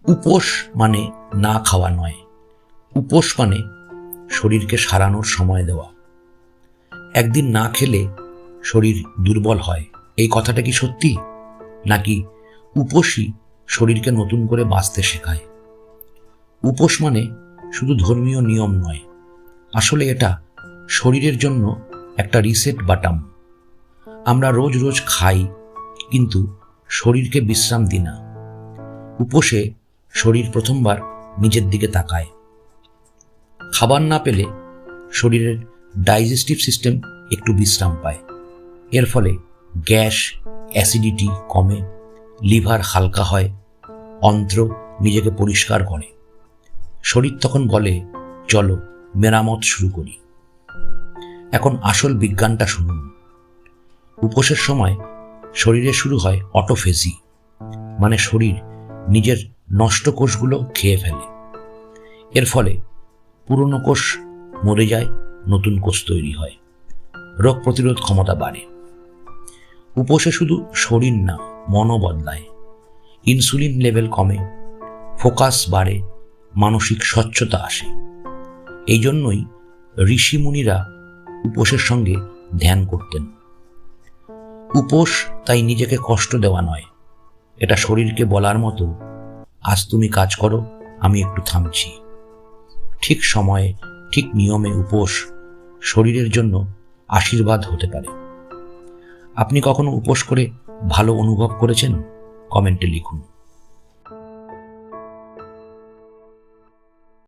উপোস মানে না খাওয়া নয়, উপোস মানে শরীরকে সারানোর সময় দেওয়া। একদিন না খেলে শরীর দুর্বল হয়, এই কথাটা কি সত্যি, নাকি উপোসই শরীরকে নতুন করে বাঁচতে শেখায়? উপোস মানে শুধু ধর্মীয় নিয়ম নয়, আসলে এটা শরীরের জন্য একটা রিসেট বাটন। আমরা রোজ রোজ খাই, কিন্তু শরীরকে বিশ্রাম দিই না। উপোসে শরীর প্রথমবার নিজের দিকে তাকায়। খাবার না পেলে শরীরের ডাইজেস্টিভ সিস্টেম একটু বিশ্রাম পায়। এর ফলে গ্যাস, অ্যাসিডিটি কমে, লিভার হালকা হয়, অন্ত্র নিজেকে পরিষ্কার করে। শরীর তখন বলে, চলো মেরামত শুরু করি। এখন আসল বিজ্ঞানটা শুনুন। উপোসের সময় শরীরে শুরু হয় অটোফেজি, মানে শরীর নিজের নষ্ট কোষগুলো খেয়ে ফেলে। এর ফলে পুরনো কোষ মরে যায়, নতুন কোষ তৈরি হয়, রোগ প্রতিরোধ ক্ষমতা বাড়ে। উপোসে শুধু শরীর না, মনও বদলায়। ইনসুলিন লেভেল কমে, ফোকাস বাড়ে, মানসিক স্বচ্ছতা আসে। এই জন্যই ঋষিমুনিরা উপোসের সঙ্গে ধ্যান করতেন। উপোস তাই নিজেকে কষ্ট দেওয়া নয়, এটা শরীরকে বলার মতো, আজ তুমি কাজ করো, আমি একটু থামছি। ঠিক সময়ে, ঠিক নিয়মে উপোস শরীরের জন্য আশীর্বাদ হতে পারে। আপনি কখনো উপোস করে ভালো অনুভব করেছেন? কমেন্টে লিখুন।